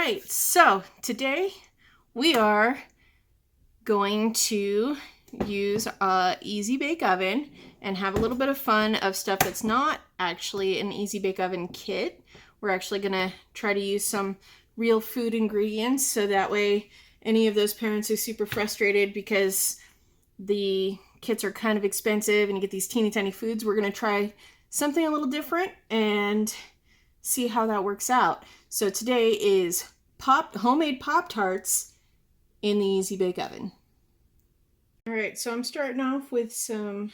right, so today we are going to use a easy bake oven and have a little bit of fun of stuff that's not actually an easy bake oven kit. We're actually gonna try to use some real food ingredients so that way any of those parents who are super frustrated because the kits are kind of expensive and you get these teeny tiny foods, we're gonna try something a little different and see how that works out. So today is homemade Pop-Tarts in the Easy Bake Oven. All right, so I'm starting off with some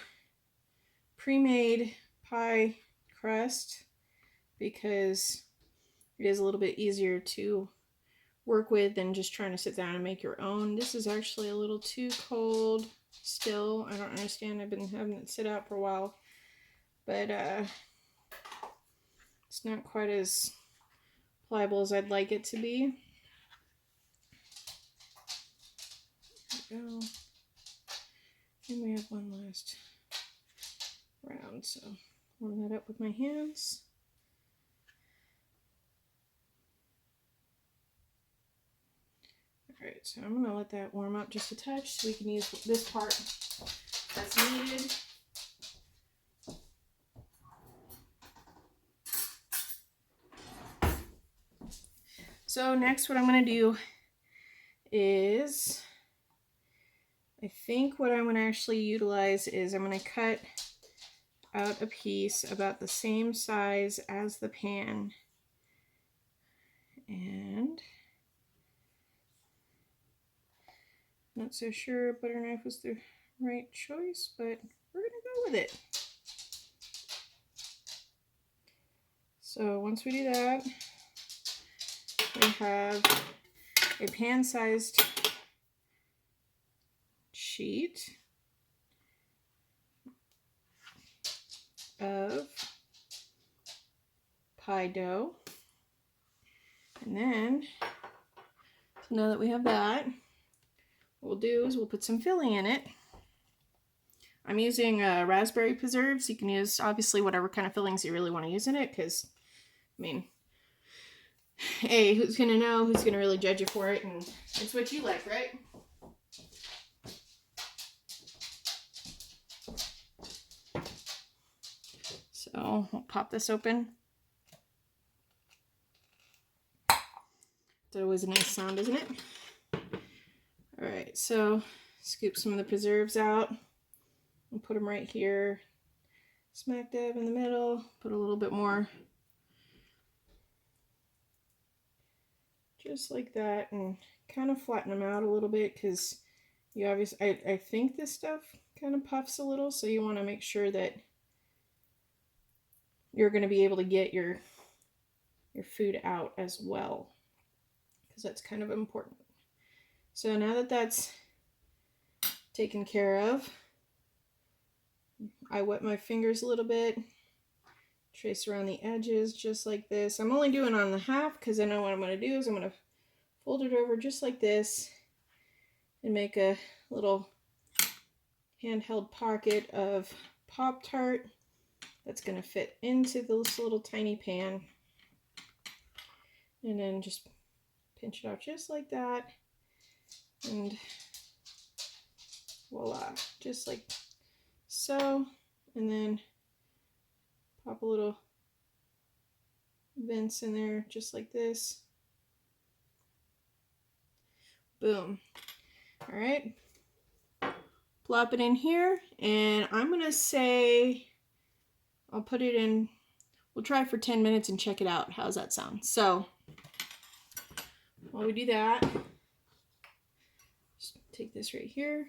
pre-made pie crust because it is a little bit easier to work with than just trying to sit down and make your own. This is actually a little too cold still. I don't understand. I've been having it sit out for a while, but it's not quite as pliable as I'd like it to be. There we go. And we have one last round, so warm that up with my hands. Alright, so I'm going to let that warm up just a touch so we can use this part that's needed. So next what I'm going to do is, I think what I'm going to actually utilize is I'm going to cut out a piece about the same size as the pan. And not so sure a butter knife was the right choice, but we're going to go with it. So once we do that, we have a pan-sized sheet of pie dough. And then, so now that we have that, what we'll do is we'll put some filling in it. I'm using raspberry preserves. You can use obviously whatever kind of fillings you really want to use in it because, I mean, hey, who's going to know? Who's going to really judge you for it? And it's what you like, right? So we'll pop this open. It's always a nice sound, isn't it? All right, so scoop some of the preserves out and put them right here, smack dab in the middle. Put a little bit more, just like that, and kind of flatten them out a little bit because you obviously, I think this stuff kind of puffs a little, so you want to make sure that you're going to be able to get your food out as well, because that's kind of important. So now that that's taken care of, I wet my fingers a little bit, trace around the edges just like this. I'm only doing on the half because I know what I'm going to do is I'm going to fold it over just like this and make a little handheld pocket of Pop-Tart that's going to fit into this little tiny pan. And then just pinch it out just like that. And voila, just like so. And then pop a little vents in there just like this. Boom. All right. Plop it in here. And I'm going to say, I'll put it in, we'll try for 10 minutes and check it out. How's that sound? So while we do that, just take this right here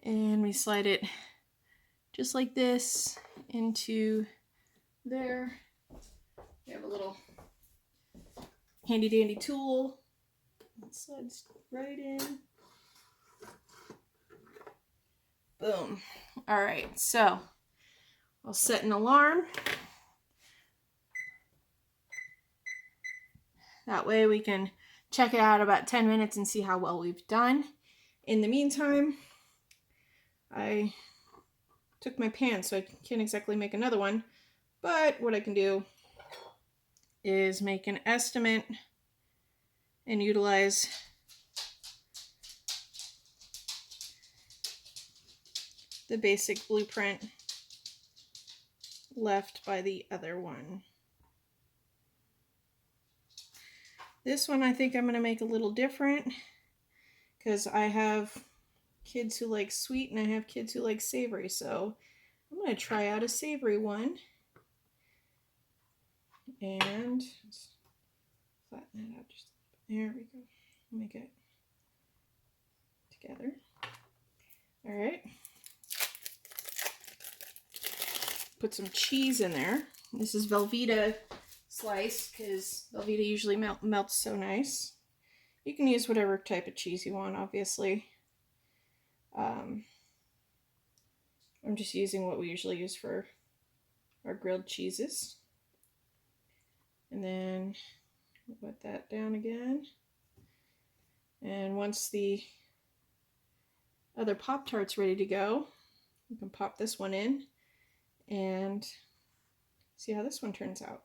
and we slide it just like this into there. We have a little handy dandy tool that slides right in. Boom. All right, so I'll set an alarm. That way we can check it out about 10 minutes and see how well we've done. In the meantime, I took my pan, so I can't exactly make another one. But what I can do is make an estimate and utilize the basic blueprint left by the other one. This one I think I'm going to make a little different because I have kids who like sweet and I have kids who like savory, so I'm going to try out a savory one. And flatten it out just there we go. Make it together. All right. Put some cheese in there. This is Velveeta slice because Velveeta usually melts so nice. You can use whatever type of cheese you want, obviously. I'm just using what we usually use for our grilled cheeses. And then put that down again. And once the other Pop-Tart's ready to go, you can pop this one in and see how this one turns out.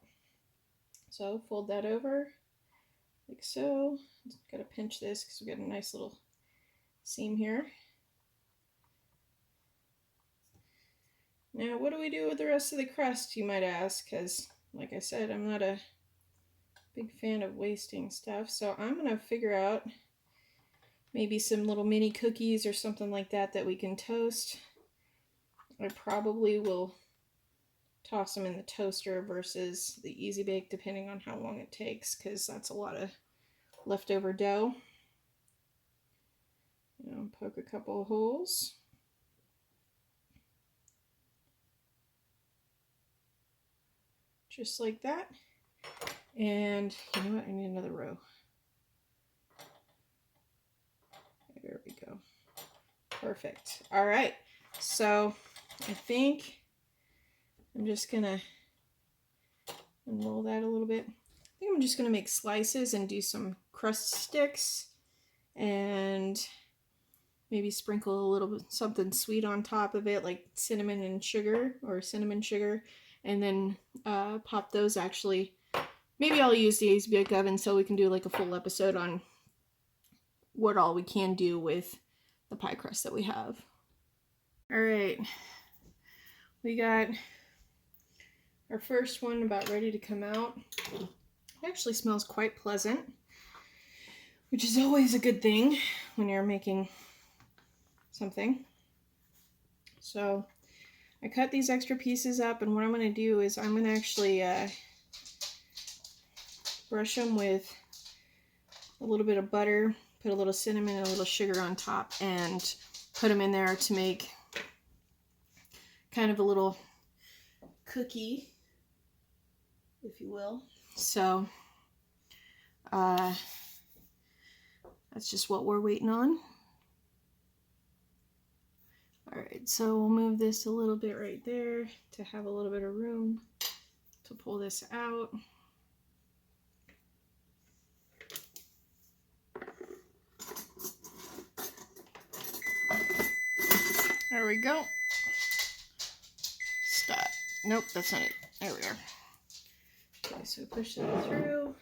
So fold that over like so. Got to pinch this because we got a nice little seam here. Now, what do we do with the rest of the crust, you might ask? Because, like I said, I'm not a big fan of wasting stuff. So I'm going to figure out maybe some little mini cookies or something like that that we can toast. I probably will toss them in the toaster versus the Easy Bake, depending on how long it takes, because that's a lot of leftover dough. Poke a couple of holes. Just like that. And you know what? I need another row. There we go. Perfect. All right. So I think I'm just going to unroll that a little bit. I think I'm just going to make slices and do some crust sticks and maybe sprinkle a little bit something sweet on top of it, like cinnamon and sugar or cinnamon sugar, and then pop those. Actually, maybe I'll use the Easy Bake Oven so we can do like a full episode on what all we can do with the pie crust that we have. All right, we got our first one about ready to come out. It actually smells quite pleasant, which is always a good thing when you're making something. So I cut these extra pieces up, and what I'm going to do is I'm going to actually brush them with a little bit of butter, put a little cinnamon and a little sugar on top, and put them in there to make kind of a little cookie, if you will. So that's just what we're waiting on. All right, so we'll move this a little bit right there to have a little bit of room to pull this out. There we go. Stop. Nope, that's not it. There we are. Okay, so push that through.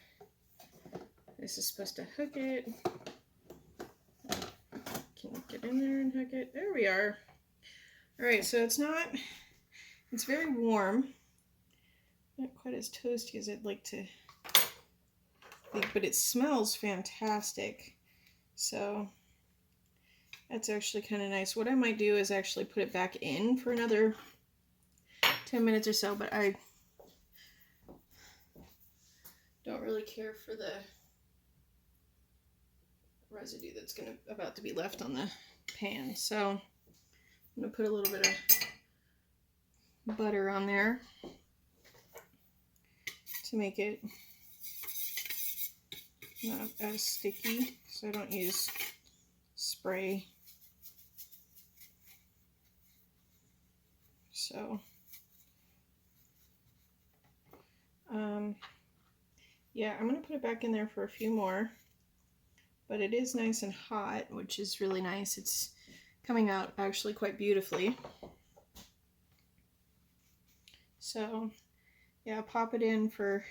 This is supposed to hook it. Can you get in there and hook it? There we are. All right, so it's very warm. Not quite as toasty as I'd like to think, but it smells fantastic. So that's actually kind of nice. What I might do is actually put it back in for another 10 minutes or so, but I don't really care for the residue that's about to be left on the pan. So I'm going to put a little bit of butter on there to make it not as sticky, so I don't use spray. So yeah, I'm going to put it back in there for a few more, but it is nice and hot, which is really nice. It's coming out actually quite beautifully. So yeah, pop it in for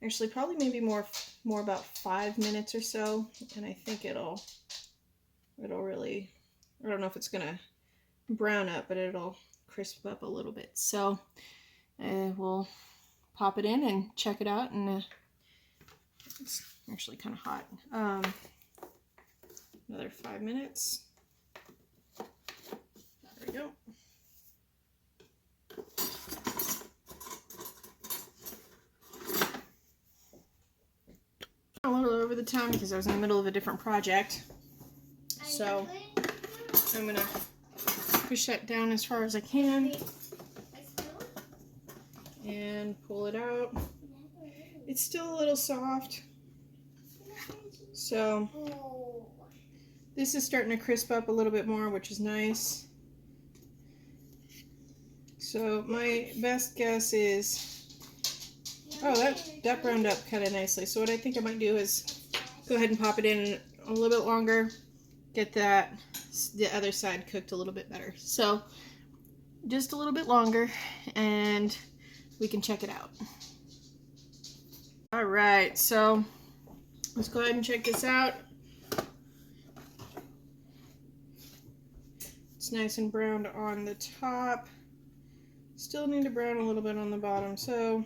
actually probably maybe more more about 5 minutes or so, and I think it'll really, I don't know if it's gonna brown up, but it'll crisp up a little bit. So we'll pop it in and check it out, and it's actually kind of hot. Another 5 minutes. There we go. A little over the time because I was in the middle of a different project. So I'm gonna push that down as far as I can and pull it out. It's still a little soft. So this is starting to crisp up a little bit more, which is nice. So my best guess is, oh, that browned up kind of nicely. So what I think I might do is go ahead and pop it in a little bit longer, get the other side cooked a little bit better. So just a little bit longer, and we can check it out. All right, so let's go ahead and check this out. It's nice and browned on the top. Still need to brown a little bit on the bottom. So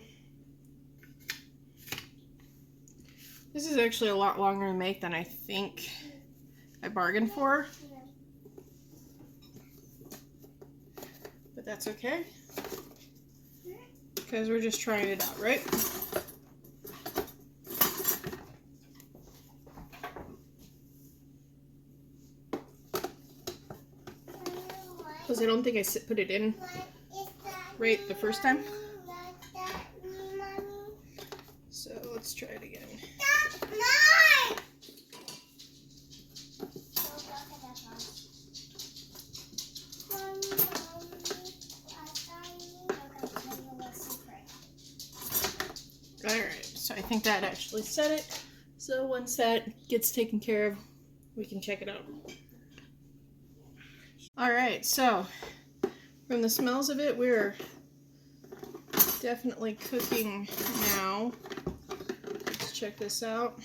this is actually a lot longer to make than I think I bargained for. But that's okay, because we're just trying it out, right? Because I don't think I put it in right the first time. So let's try it again. Alright, so I think that actually set it. So once that gets taken care of, we can check it out. Alright, so from the smells of it, we're definitely cooking now. Let's check this out.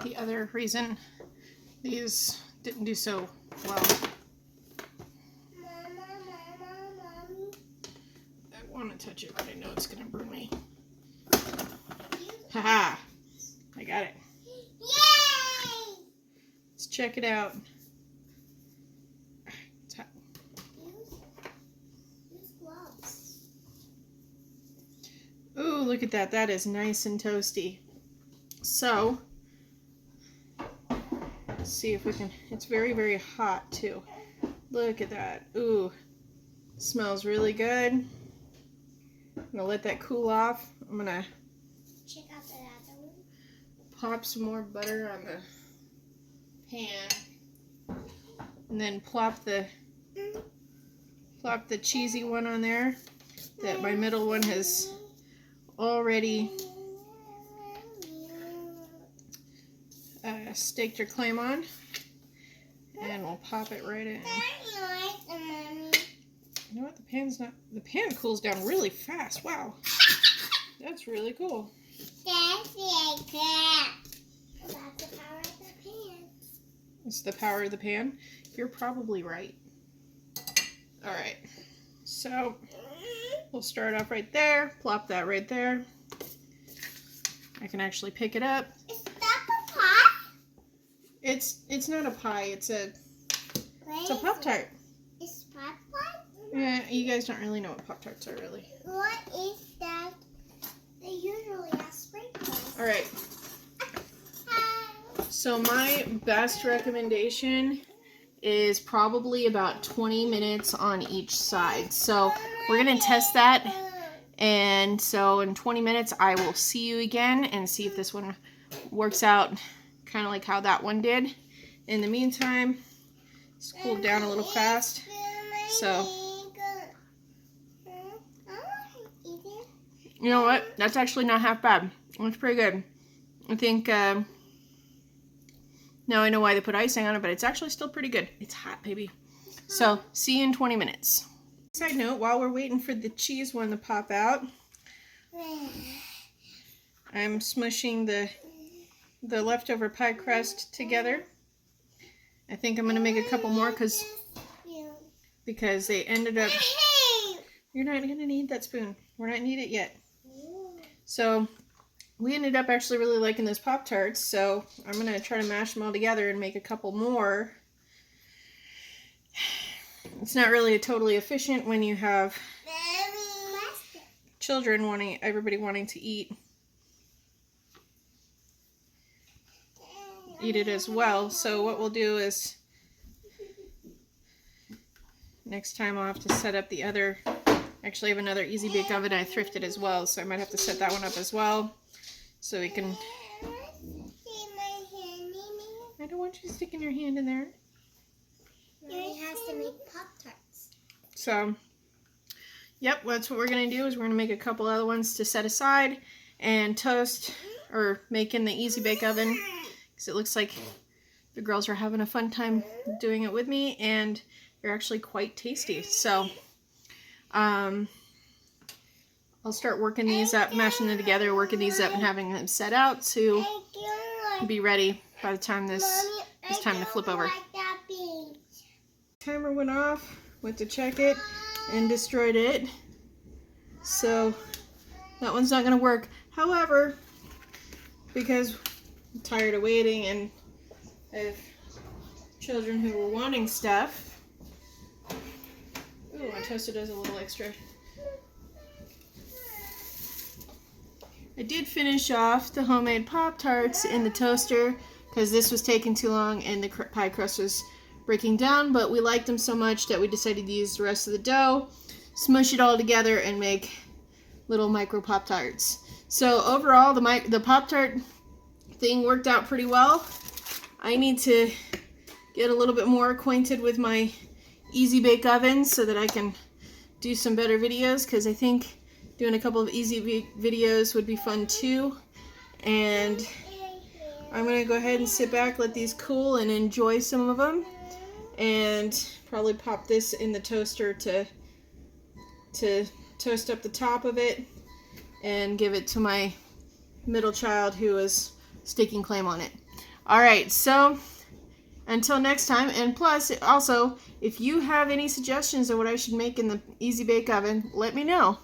The other reason these didn't do so well. I want to touch it, but I know it's going to burn me. Haha! I got it. Yay! Let's check it out. It's hot. Use gloves. Ooh, look at that. That is nice and toasty. So, let's see if we can. It's very, very hot too. Look at that. Ooh, smells really good. I'm gonna let that cool off. I'm gonna check out the other one. Pop some more butter on the pan, and then plop the cheesy one on there that my middle one has already staked her claim on, and we'll pop it right in. You know what? The pan cools down really fast. Wow, that's really cool. That's really cool. That's the power of the pan. It's the power of the pan. You're probably right. All right, so we'll start off right there. Plop that right there. I can actually pick it up. Is that a pie? It's not a pie. It's a Pop-Tart. It's Pop-Tart? Yeah, you guys don't really know what Pop-Tarts are, really. What is that? They usually have sprinkles. All right. So my best recommendation is probably about 20 minutes on each side. So we're going to test that. And so in 20 minutes, I will see you again and see if this one works out kind of like how that one did. In the meantime, it's cooled down a little fast. So, you know what? That's actually not half bad. It's pretty good. I think, now I know why they put icing on it, but it's actually still pretty good. It's hot, baby. So see you in 20 minutes. Side note, while we're waiting for the cheese one to pop out, I'm smushing the leftover pie crust together. I think I'm going to make a couple more because they ended up... You're not going to need that spoon. We're not need it yet. So we ended up actually really liking those Pop-Tarts, so I'm going to try to mash them all together and make a couple more. It's not really totally efficient when you have children everybody wanting to eat it as well. So what we'll do is next time I'll have to set up the other, actually I have another Easy Bake Oven I thrifted as well, so I might have to set that one up as well so we can... I don't want you sticking your hand in there. Mommy has to make Pop-Tarts. So, yep, that's what we're going to do is we're going to make a couple other ones to set aside and toast or make in the Easy Bake Oven because it looks like the girls are having a fun time doing it with me and they're actually quite tasty. So, I'll start working these up, mashing them together, working these up and having them set out to be ready by the time it's time to flip over. Timer went off, went to check it, and destroyed it. So that one's not going to work. However, because I'm tired of waiting and I have children who were wanting stuff. Ooh, I toasted as a little extra. I did finish off the homemade Pop-Tarts in the toaster because this was taking too long and the pie crust was breaking down, but we liked them so much that we decided to use the rest of the dough, smush it all together, and make little micro Pop-Tarts. So overall, the Pop-Tart thing worked out pretty well. I need to get a little bit more acquainted with my Easy Bake Oven so that I can do some better videos, because I think doing a couple of Easy Bake videos would be fun too. And I'm going to go ahead and sit back, let these cool, and enjoy some of them. And probably pop this in the toaster to toast up the top of it and give it to my middle child who is staking claim on it. Alright, so until next time, and plus also if you have any suggestions of what I should make in the Easy Bake Oven, let me know.